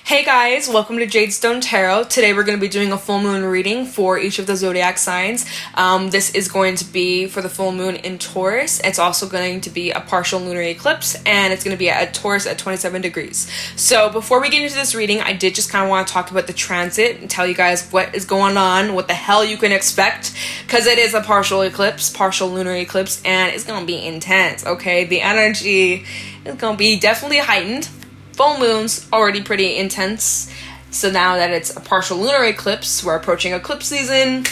Hey guys, welcome to Jadestone Tarot. Today we're going to be doing a full moon reading for each of the zodiac signs. This is going to be for the full moon in Taurus. It's also going to be a partial lunar eclipse, and it's going to be at Taurus at 27 degrees. So before we get into this reading, I did just kind of want to talk about the transit and tell you guys what is going on, what the hell you can expect, because it is a partial eclipse, partial lunar eclipse, and it's going to be intense, okay? The energy is going to be definitely heightened. Full moon's already pretty intense, so now that it's a partial lunar eclipse, we're approaching eclipse season.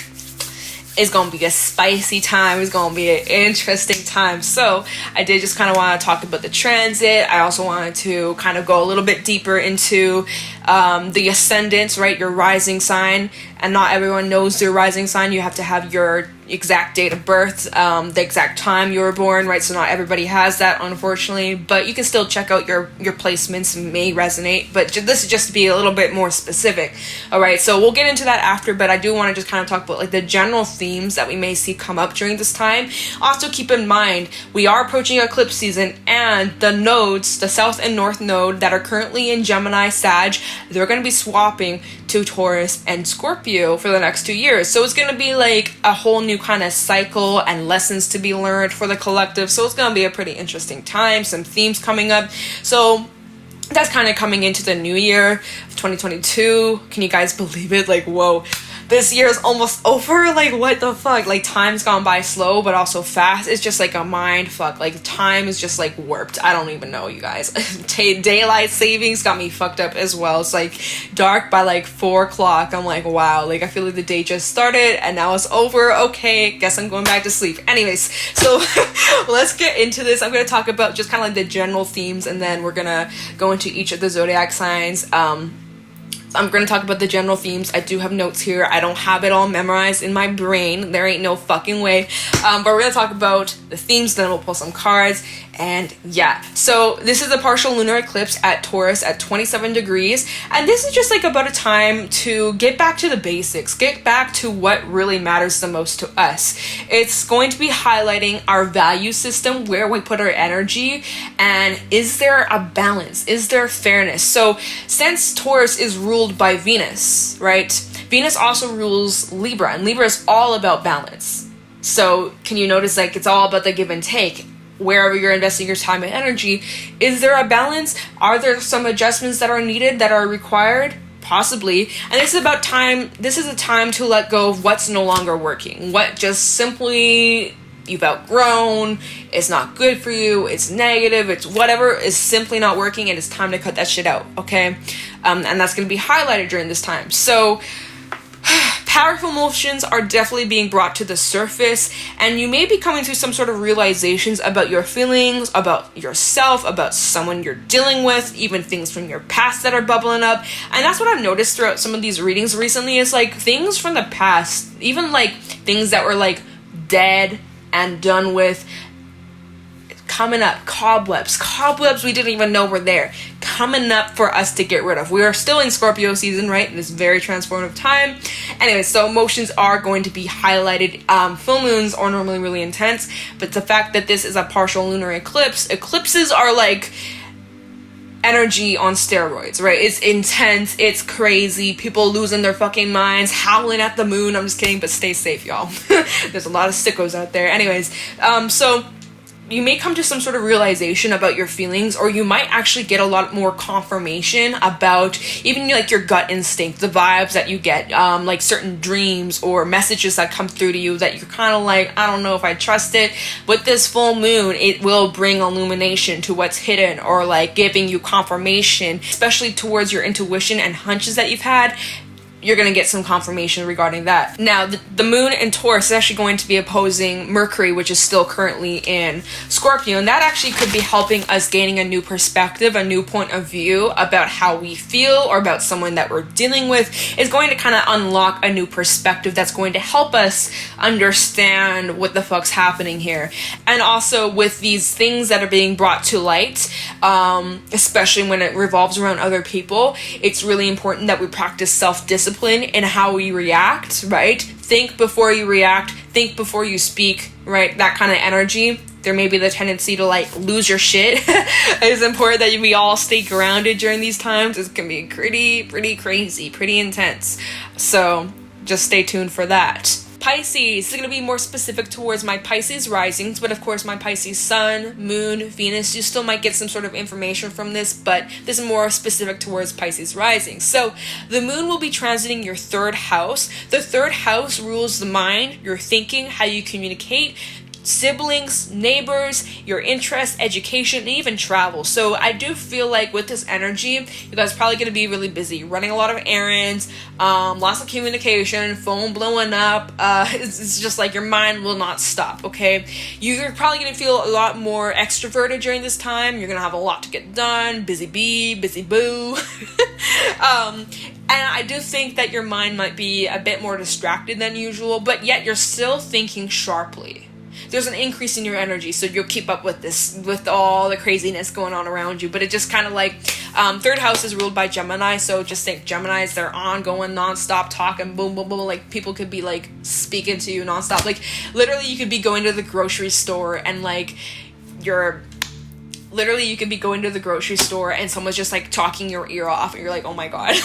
It's gonna be a spicy time. It's gonna be an interesting time. So I did just kind of want to talk about the transit. I also wanted to kind of go a little bit deeper into the ascendant, right? Your rising sign. And not everyone knows their rising sign. You have to have your exact date of birth, the exact time you were born, right? So not everybody has that, unfortunately, but you can still check out your placements. May resonate, but this is just to be a little bit more specific. All right, so we'll get into that after, but I do want to just kind of talk about like the general themes that we may see come up during this time. Also keep in mind, we are approaching eclipse season, and the nodes, the south and north node that are currently in Gemini, Sag, they're going to be swapping to Taurus and Scorpio for the next 2 years. So it's going to be like a whole new kind of cycle and lessons to be learned for the collective. So it's going to be a pretty interesting time, some themes coming up. So that's kind of coming into the new year of 2022. Can you guys believe it? Like, whoa, this year is almost over. Like, what the fuck? Like, time's gone by slow, but also fast. It's just like a mind fuck. Like, time is just like warped. I don't even know, you guys. Daylight savings got me fucked up as well. It's like dark by like 4 o'clock. I'm like, wow. Like, I feel like the day just started and now it's over. Okay, guess I'm going back to sleep. Anyways, so let's get into this. I'm going to talk about just kind of like the general themes, and then we're going to go into each of the zodiac signs. I'm going to talk about the general themes. I do have notes here. I don't have it all memorized in my brain. There ain't no fucking way. But we're going to talk about the themes, then we'll pull some cards. And yeah, so this is a partial lunar eclipse at Taurus at 27 degrees. And this is just like about a time to get back to the basics, get back to what really matters the most to us. It's going to be highlighting our value system, where we put our energy, and is there a balance? Is there fairness? So since Taurus is ruled by Venus, right? Venus also rules Libra, and Libra is all about balance. So can you notice, like, it's all about the give and take? Wherever you're investing your time and energy, is there a balance? Are there some adjustments that are needed, that are required? Possibly. And this is about time. This is a time to let go of what's no longer working, what just simply you've outgrown, it's not good for you, it's negative, it's whatever is simply not working, and it's time to cut that shit out, okay? And that's going to be highlighted during this time. So powerful emotions are definitely being brought to the surface, and you may be coming through some sort of realizations about your feelings, about yourself, about someone you're dealing with, even things from your past that are bubbling up. And that's what I've noticed throughout some of these readings recently, is like things from the past, even like things that were like dead and done with, coming up. Cobwebs we didn't even know were there, coming up for us to get rid of. We are still in Scorpio season, right? This very transformative time. Anyway, so emotions are going to be highlighted. Full moons are normally really intense, but the fact that this is a partial lunar eclipse, eclipses are like energy on steroids, right? It's intense, it's crazy, people losing their fucking minds, howling at the moon. I'm just kidding, but stay safe, y'all. There's a lot of sickos out there. Anyways, so you may come to some sort of realization about your feelings, or you might actually get a lot more confirmation about even like your gut instinct, the vibes that you get, like certain dreams or messages that come through to you that you're kind of like, I don't know if I trust it. With this full moon, it will bring illumination to what's hidden, or like giving you confirmation, especially towards your intuition and hunches that you've had. You're going to get some confirmation regarding that. Now, the moon in Taurus is actually going to be opposing Mercury, which is still currently in Scorpio, and that actually could be helping us gaining a new perspective, a new point of view about how we feel, or about someone that we're dealing with. Is going to kind of unlock a new perspective that's going to help us understand what the fuck's happening here. And also with these things that are being brought to light, especially when it revolves around other people, it's really important that we practice self-discipline in how we react, right? Think before you react, think before you speak, right? That kind of energy. there may be the tendency to like lose your shit. It's important that we all stay grounded during these times. It can be pretty crazy, pretty intense. So just stay tuned for that. Pisces, this is going to be more specific towards my Pisces risings, but of course my Pisces sun, moon, Venus, you still might get some sort of information from this, but this is more specific towards Pisces rising. So the moon will be transiting your third house. The third house rules the mind, your thinking, how you communicate, siblings, neighbors, your interests, education, and even travel. So I do feel like with this energy, you guys are probably going to be really busy, running a lot of errands, lots of communication, phone blowing up. It's just like your mind will not stop, okay? You're probably going to feel a lot more extroverted during this time. You're going to have a lot to get done, busy bee, busy boo. And I do think that your mind might be a bit more distracted than usual, but yet you're still thinking sharply. There's an increase in your energy, so you'll keep up with this, with all the craziness going on around you. But it just kind of like, third house is ruled by Gemini, so just think Geminis, they're on, going nonstop, talking, boom, boom, boom, like people could be like speaking to you nonstop. Like literally you could be going to the grocery store and like you could be going to the grocery store and someone's just like talking your ear off and you're like, oh my god,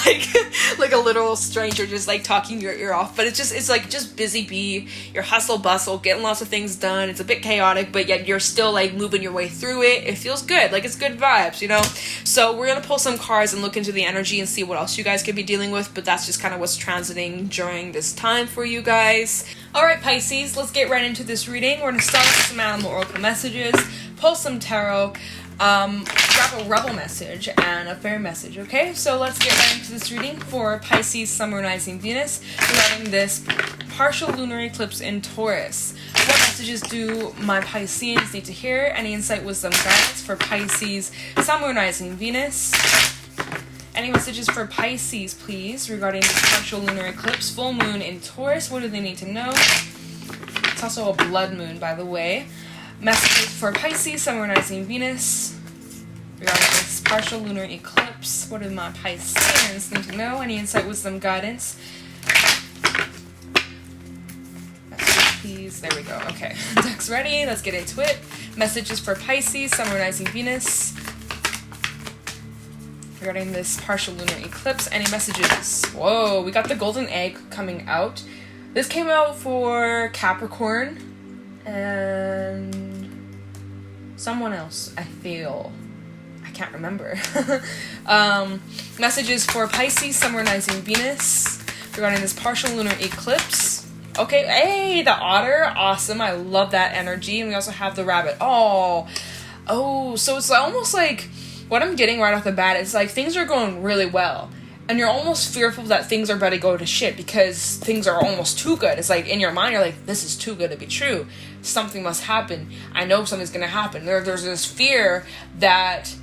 like a literal stranger just like talking your ear off. But it's like just busy bee, your hustle bustle, getting lots of things done. It's a bit chaotic, but yet you're still like moving your way through it. It feels good, like it's good vibes, you know? So we're gonna pull some cards and look into the energy and see what else you guys could be dealing with, but that's just kind of what's transiting during this time for you guys. Alright Pisces, let's get right into this reading. We're gonna start with some animal oracle messages, pull some tarot, grab a rebel message and a fair message, okay? So let's get right into this reading for Pisces, Sun, Moon, Rising, Venus, regarding this partial lunar eclipse in Taurus. What messages do my Pisceans need to hear? Any insight, wisdom, guidance for Pisces, Sun, Moon, Rising, Venus? Any messages for Pisces, please, regarding this partial lunar eclipse, full moon in Taurus? What do they need to know? It's also a blood moon, by the way. Messages for Pisces, Sun, Moon, Rising, Venus, regarding this partial lunar eclipse. What do my Pisceans need to know? Any insight, wisdom, guidance? Messages, please. There we go. Okay. Deck's ready. Let's get into it. Messages for Pisces, Sun, Moon, Rising, Venus, regarding this partial lunar eclipse. Any messages? Whoa, we got the golden egg coming out. This came out for Capricorn and someone else, I feel. I can't remember. Messages for Pisces, Sun, Rising, Venus, regarding this partial lunar eclipse. Okay, hey, the otter, awesome. I love that energy. And we also have the rabbit. Oh, so it's almost like, what I'm getting right off the bat is like things are going really well. And you're almost fearful that things are about to go to shit because things are almost too good. It's like in your mind, you're like, this is too good to be true. Something must happen. I know something's going to happen. There's this fear that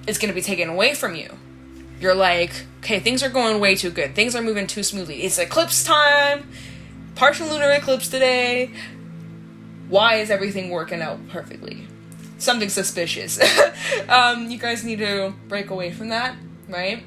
it's going to be taken away from you. You're like, okay, things are going way too good. Things are moving too smoothly. It's eclipse time. Partial lunar eclipse today. Why is everything working out perfectly? Something suspicious. You guys need to break away from that, right?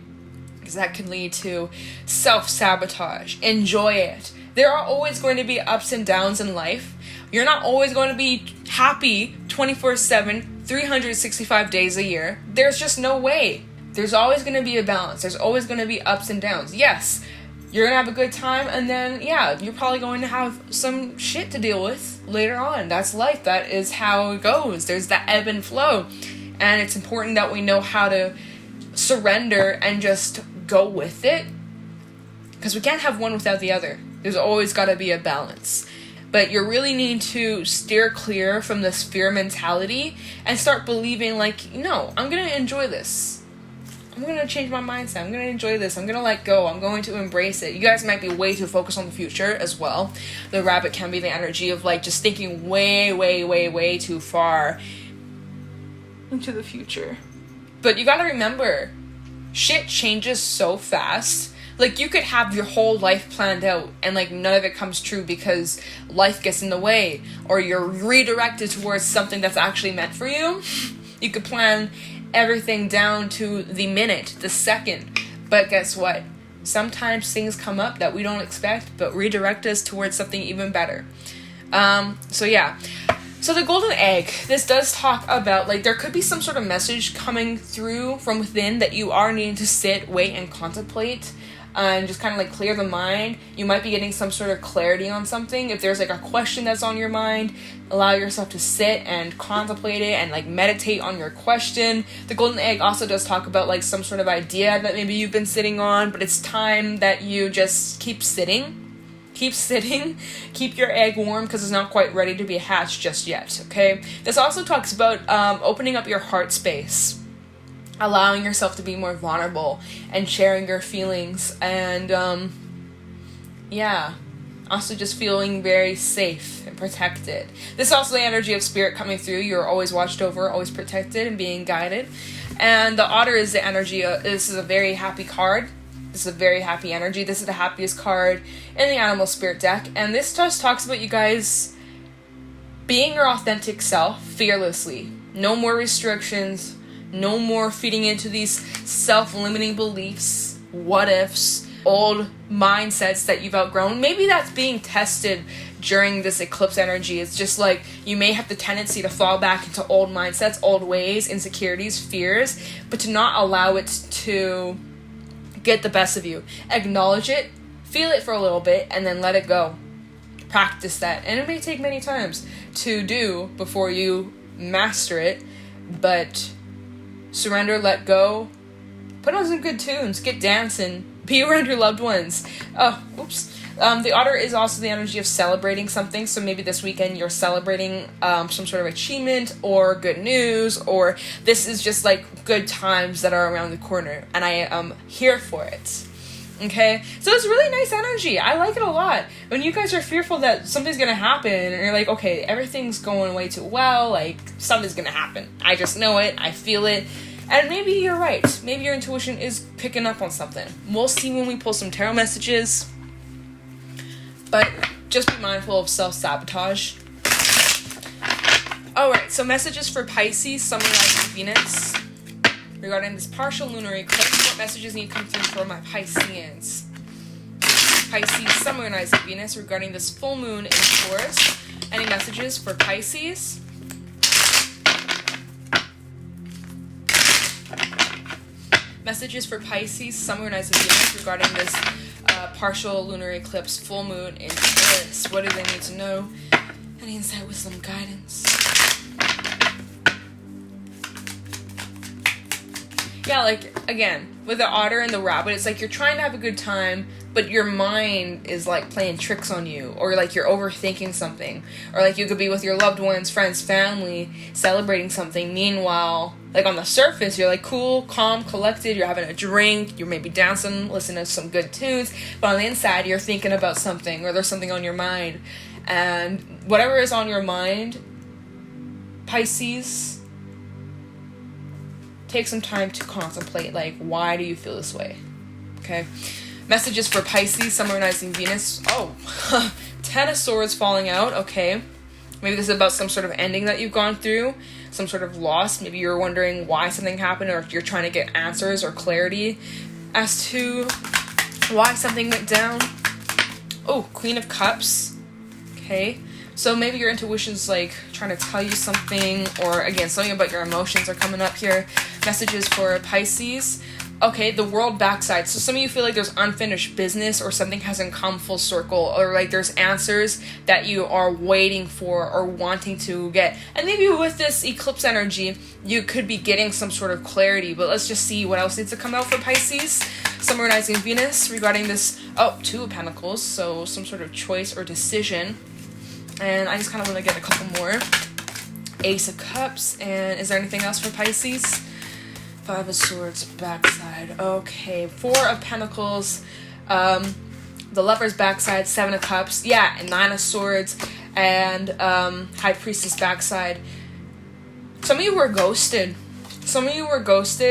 Because that can lead to self-sabotage. Enjoy it. There are always going to be ups and downs in life. You're not always going to be happy 24/7, 365 days a year. There's just no way. There's always going to be a balance. There's always going to be ups and downs. Yes, you're going to have a good time, and then, yeah, you're probably going to have some shit to deal with later on. That's life. That is how it goes. There's that ebb and flow. And it's important that we know how to surrender and just go with it, because we can't have one without the other. There's always got to be a balance. But you really need to steer clear from this fear mentality and start believing like, no, I'm going to enjoy this. I'm going to change my mindset. I'm going to enjoy this. I'm going to let go. I'm going to embrace it. You guys might be way too focused on the future as well. The rabbit can be the energy of like just thinking way too far into the future. But you got to remember, shit changes so fast. Like, you could have your whole life planned out and, like, none of it comes true because life gets in the way or you're redirected towards something that's actually meant for you. You could plan everything down to the minute, the second. But guess what? Sometimes things come up that we don't expect but redirect us towards something even better. So, yeah. So the golden egg, this does talk about, like, there could be some sort of message coming through from within that you are needing to sit, wait, and contemplate, and just kind of, like, clear the mind. You might be getting some sort of clarity on something. If there's, like, a question that's on your mind, allow yourself to sit and contemplate it and, like, meditate on your question. The golden egg also does talk about, like, some sort of idea that maybe you've been sitting on, but it's time that you just keep sitting. Keep your egg warm because it's not quite ready to be hatched just yet, okay? This also talks about opening up your heart space, allowing yourself to be more vulnerable and sharing your feelings, and also just feeling very safe and protected. This is also the energy of spirit coming through. You're always watched over, always protected, and being guided. And the otter is the energy of, this is a very happy card. This is a very happy energy. This is the happiest card in the animal spirit deck. And this just talks about you guys being your authentic self fearlessly. No more restrictions. No more feeding into these self-limiting beliefs, what ifs, old mindsets that you've outgrown. Maybe that's being tested during this eclipse energy. It's just like you may have the tendency to fall back into old mindsets, old ways, insecurities, fears, but to not allow it to get the best of you. Acknowledge it, feel it for a little bit, and then let it go. Practice that. And it may take many times to do before you master it, but surrender, let go, put on some good tunes, get dancing, be around your loved ones. The otter is also the energy of celebrating something, so maybe this weekend you're celebrating some sort of achievement or good news, or this is just like good times that are around the corner, and I am here for it. Okay, so it's really nice energy. I like it a lot. When you guys are fearful that something's gonna happen, and you're like, okay, everything's going way too well, like, something's gonna happen. I just know it, I feel it, and maybe you're right. Maybe your intuition is picking up on something. We'll see when we pull some tarot messages, but just be mindful of self-sabotage. Alright, so messages for Pisces, Sun, Moon, Rising, Venus. Regarding this partial lunar eclipse, what messages need to come through for my Pisceans? Pisces, Sun, Moon, Rising, Venus. Regarding this full moon in Taurus, any messages for Pisces? Messages for Pisces, Sun, Moon, Rising, Venus. Regarding this partial lunar eclipse, full moon in Taurus. What do they need to know? Any insight, wisdom, guidance? Yeah, like, again, with the otter and the rabbit, it's like you're trying to have a good time, but your mind is, like, playing tricks on you, or, like, you're overthinking something, or, like, you could be with your loved ones, friends, family, celebrating something. Meanwhile, like, on the surface, you're, like, cool, calm, collected, you're having a drink, you're maybe dancing, listening to some good tunes, but on the inside, you're thinking about something, or there's something on your mind, and whatever is on your mind, Pisces, take some time to contemplate, like, why do you feel this way? Okay. Messages for Pisces, Sun, Moon, Rising, Venus. Oh, 10 of Swords falling out. Okay. Maybe this is about some sort of ending that you've gone through, some sort of loss. Maybe you're wondering why something happened, or if you're trying to get answers or clarity as to why something went down. Oh, Queen of Cups. Okay. So maybe your intuition's, like, trying to tell you something, or, again, something about your emotions are coming up here. Messages for Pisces. Okay, the World backside. So some of you feel like there's unfinished business, or something hasn't come full circle, or, like, there's answers that you are waiting for or wanting to get. And maybe with this eclipse energy, you could be getting some sort of clarity, but let's just see what else needs to come out for Pisces. Sun, Moon, Rising, Venus regarding this. Oh, Two of Pentacles, so some sort of choice or decision. And I just kind of want to get a couple more. Ace of Cups. And is there anything else for Pisces? Five of Swords, backside. Okay. Four of Pentacles. The Lover's backside. Seven of Cups. Yeah, and Nine of Swords. And High Priestess backside. Some of you were ghosted.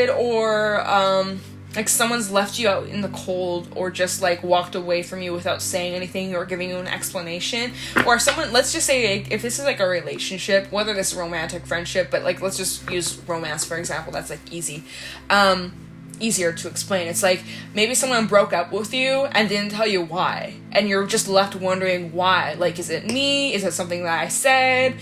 Or like someone's left you out in the cold, or just like walked away from you without saying anything or giving you an explanation. Or someone, let's just say, like, if this is like a relationship, whether this is romantic, friendship, but like let's just use romance for example, that's like easier to explain. It's like maybe someone broke up with you and didn't tell you why, and you're just left wondering why. Like, is it me? Is it something that I said?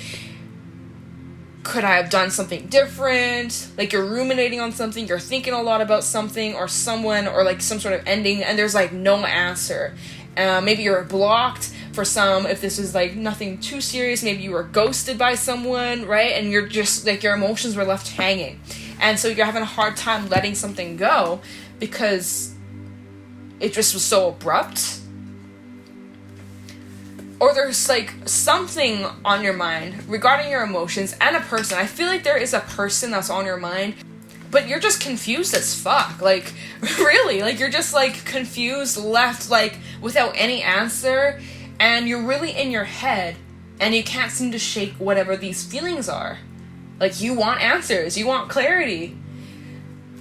could I have done something different? Like, you're ruminating on something, you're thinking a lot about something or someone or like some sort of ending, and there's like no answer. Maybe you're blocked for some, if this is like nothing too serious, maybe you were ghosted by someone, right? And you're just like, your emotions were left hanging. And so you're having a hard time letting something go because it just was so abrupt. Or there's like something on your mind regarding your emotions and a person. I feel like there is a person that's on your mind, but you're just confused as fuck. Like, really, like you're just like confused, left like without any answer, and you're really in your head and you can't seem to shake whatever these feelings are. Like, you want answers, you want clarity.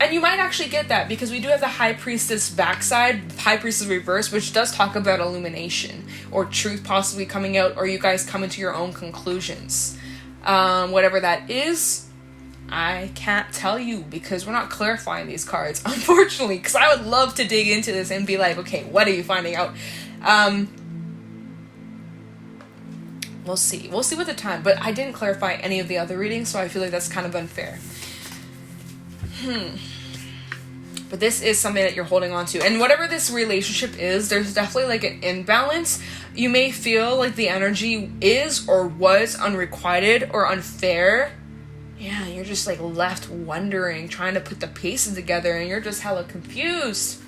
And you might actually get that because we do have the High Priestess backside, High Priestess reverse, which does talk about illumination or truth possibly coming out, or you guys coming to your own conclusions. Whatever that is, I can't tell you because we're not clarifying these cards, unfortunately, because I would love to dig into this and be like, okay, what are you finding out? We'll see with the time, but I didn't clarify any of the other readings, so I feel like that's kind of unfair. But this is something that you're holding on to. And whatever this relationship is, there's definitely like an imbalance. You may feel like the energy is or was unrequited or unfair. Yeah, you're just like left wondering, trying to put the pieces together, and you're just hella confused.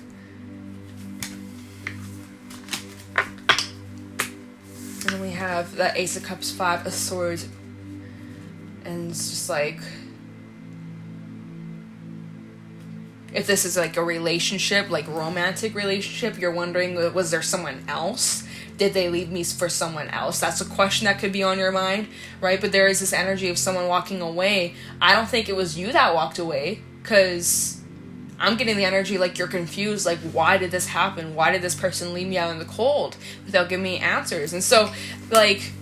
And then we have the Ace of Cups, Five of Swords. And it's just like, if this is like a relationship, like romantic relationship, you're wondering, was there someone else? Did they leave me for someone else? That's a question that could be on your mind, right? But there is this energy of someone walking away. I don't think it was you that walked away, because I'm getting the energy like you're confused. Like, why did this happen? Why did this person leave me out in the cold without giving me answers? And so, like,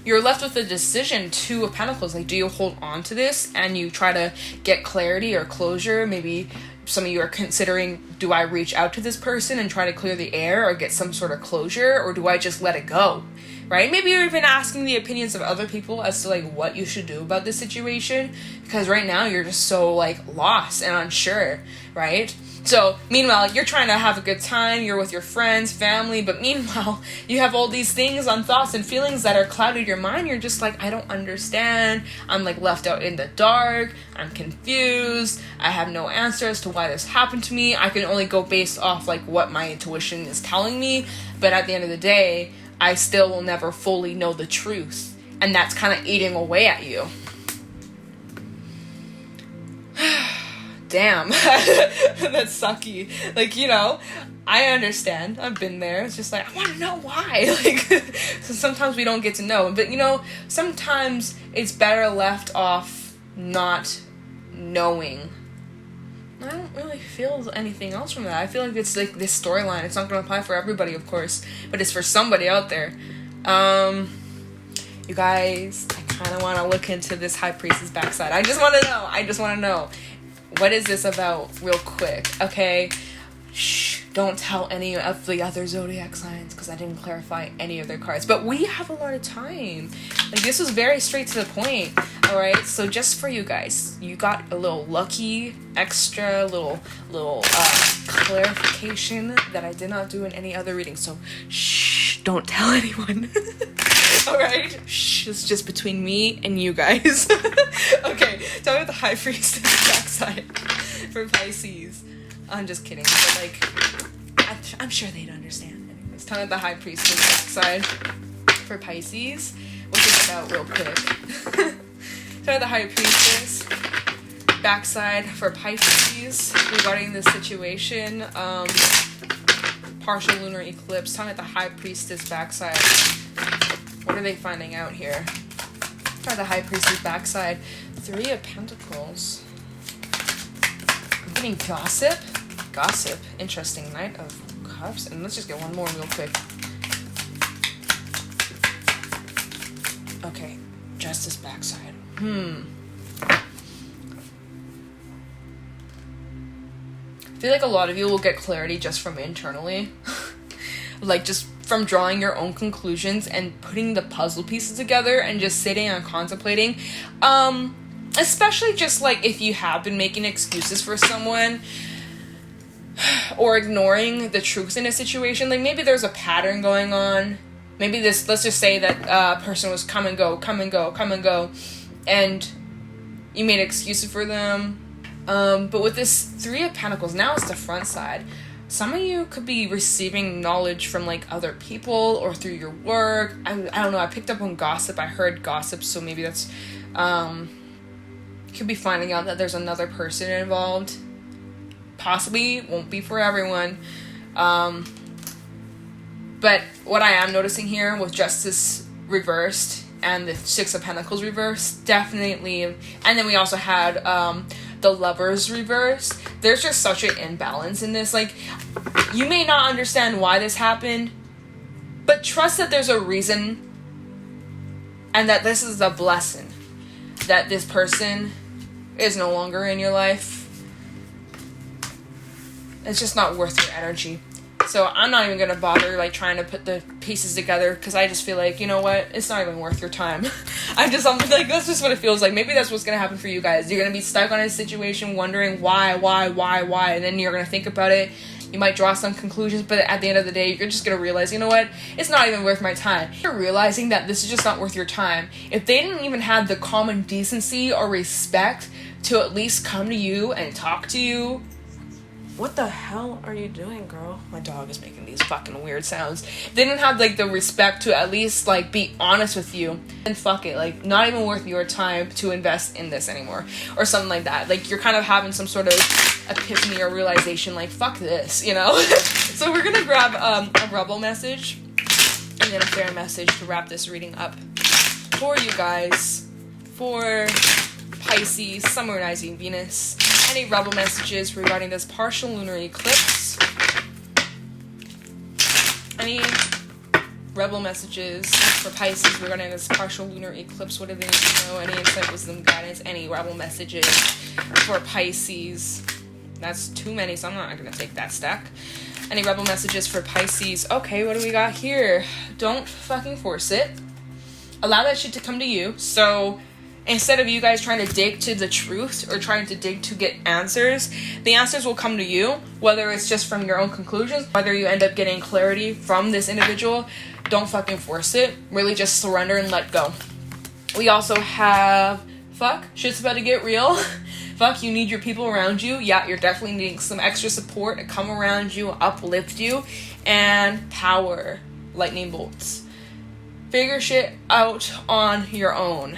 you're left with a decision, Two of Pentacles. Like, do you hold on to this and you try to get clarity or closure? Maybe some of you are considering, do I reach out to this person and try to clear the air or get some sort of closure? Or do I just let it go, right? Maybe you're even asking the opinions of other people as to like what you should do about this situation. Because right now you're just so like lost and unsure, right? So, meanwhile, you're trying to have a good time, you're with your friends, family, but meanwhile, you have all these things on thoughts and feelings that are clouded your mind. You're just like, I don't understand. I'm like left out in the dark. I'm confused. I have no answer as to why this happened to me. I can only go based off like what my intuition is telling me. But at the end of the day, I still will never fully know the truth. And that's kind of eating away at you. Damn, that's sucky. Like, you know, I understand. I've been there. It's just like, I want to know why. Like, so sometimes we don't get to know. But, you know, sometimes it's better left off not knowing. I don't really feel anything else from that. I feel like it's like this storyline. It's not going to apply for everybody, of course, but it's for somebody out there. You guys, I kind of want to look into this High Priestess backside. I just want to know. What is this about real quick? Okay, shh, don't tell any of the other zodiac signs because I didn't clarify any of their cards. But we have a lot of time. Like, this was very straight to the point. All right, so just for you guys, you got a little lucky, extra little clarification that I did not do in any other reading. So shh, don't tell anyone. All right, shh, it's just between me and you guys. Okay, tell me what the High Priestess backside for Pisces. I'm just kidding, but like, I'm sure they'd understand. Anyways, tell me what the High Priestess backside for Pisces. What's it about, real quick? Tell me the High Priestess backside for Pisces regarding this situation. Partial lunar eclipse. Tell me the High Priestess backside. What are they finding out here? Try the High Priestess backside. Three of Pentacles. I'm getting gossip. Gossip. Interesting. Knight of Cups. And let's just get one more real quick. Okay. Justice backside. I feel like a lot of you will get clarity just from internally. Like, just from drawing your own conclusions and putting the puzzle pieces together and just sitting and contemplating. Especially just like if you have been making excuses for someone or ignoring the truth in a situation, like maybe there's a pattern going on. Maybe this, let's just say that person was come and go, and you made excuses for them. But with this Three of Pentacles, now it's the front side. Some of you could be receiving knowledge from like other people or through your work. I don't know. I picked up on gossip. I heard gossip, so maybe that's could be finding out that there's another person involved. Possibly won't be for everyone. But what I am noticing here with Justice reversed and the Six of Pentacles reversed, definitely, and then we also had the Lovers reversed. There's just such an imbalance in this. Like, you may not understand why this happened, but trust that there's a reason, and that this is a blessing, that this person is no longer in your life. It's just not worth your energy. So I'm not even going to bother like trying to put the pieces together, because I just feel like, you know what, it's not even worth your time. I'm like, that's just what it feels like. Maybe that's what's going to happen for you guys. You're going to be stuck on a situation wondering why, and then you're going to think about it. You might draw some conclusions, but at the end of the day, you're just going to realize, you know what, it's not even worth my time. You're realizing that this is just not worth your time. If they didn't even have the common decency or respect to at least come to you and talk to you. What the hell are you doing, girl? My dog is making these fucking weird sounds. They didn't have, like, the respect to at least, like, be honest with you. And fuck it, like, not even worth your time to invest in this anymore. Or something like that. Like, you're kind of having some sort of epiphany or realization, like, fuck this, you know? So we're gonna grab a rebel message and then a fair message to wrap this reading up for you guys. For Pisces, Sun, Moon, Rising, Venus. Any rebel messages regarding this partial lunar eclipse? Any rebel messages for Pisces regarding this partial lunar eclipse? What do they need to know? Any insight, wisdom, guidance? Any rebel messages for Pisces? That's too many, so I'm not going to take that stack. Any rebel messages for Pisces? Okay, what do we got here? Don't fucking force it. Allow that shit to come to you. So instead of you guys trying to dig to the truth or trying to dig to get answers, the answers will come to you, whether it's just from your own conclusions, whether you end up getting clarity from this individual. Don't fucking force it. Really just surrender and let go. We also have, fuck, shit's about to get real. Fuck, you need your people around you. Yeah, you're definitely needing some extra support to come around you, uplift you, and power, lightning bolts. Figure shit out on your own.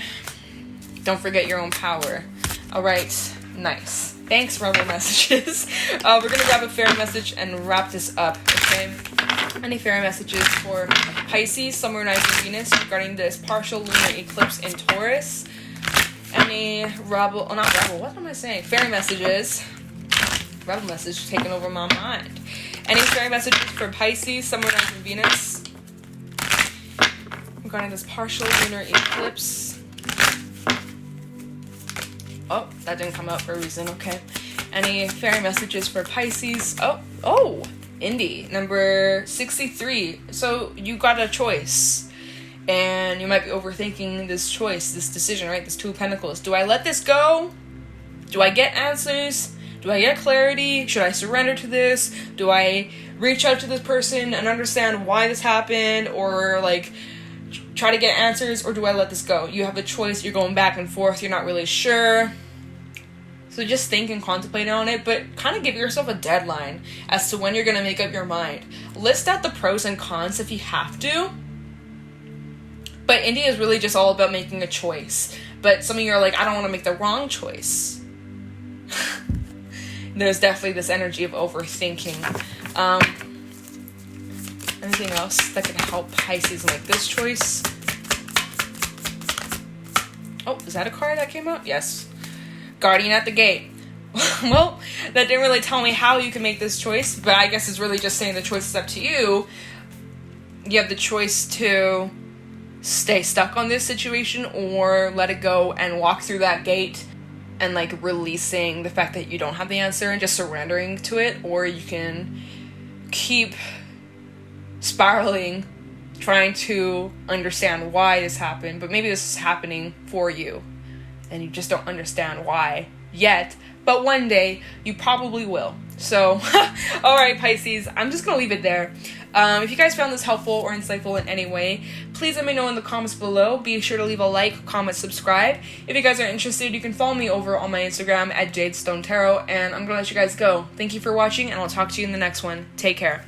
Don't forget your own power. Alright, nice. Thanks, rebel messages. We're gonna grab a fair message and wrap this up, okay? Any fair messages for Pisces, Sun, Moon, Rising, Venus regarding this partial lunar eclipse in Taurus? Any rebel, oh not rebel, what am I saying? Fairy messages. Rebel message taking over my mind. Any fairy messages for Pisces, Sun, Moon, Rising, Venus regarding this partial lunar eclipse? Oh, that didn't come out for a reason, okay. Any fairy messages for Pisces? Oh, Andi, number 63. So you got a choice. And you might be overthinking this choice, this decision, right? This Two of Pentacles. Do I let this go? Do I get answers? Do I get clarity? Should I surrender to this? Do I reach out to this person and understand why this happened? Or, like, try to get answers? Or do I let this go? You have a choice. You're going back and forth. You're not really sure. So just think and contemplate on it, but kind of give yourself a deadline as to when you're going to make up your mind. List out the pros and cons if you have to. But Andi is really just all about making a choice. But some of you are like, I don't want to make the wrong choice. There's definitely this energy of overthinking. Anything else that can help Pisces make this choice? Oh, is that a card that came out? Yes. Guardian at the gate. Well, that didn't really tell me how you can make this choice, but I guess it's really just saying the choice is up to you. You have the choice to stay stuck on this situation or let it go and walk through that gate and like releasing the fact that you don't have the answer and just surrendering to it, or you can keep spiraling, trying to understand why this happened, but maybe this is happening for you and you just don't understand why yet, but one day you probably will. So, alright Pisces, I'm just going to leave it there. If you guys found this helpful or insightful in any way, please let me know in the comments below. Be sure to leave a like, comment, subscribe. If you guys are interested, you can follow me over on my Instagram at Jadestone Tarot, and I'm going to let you guys go. Thank you for watching, and I'll talk to you in the next one. Take care.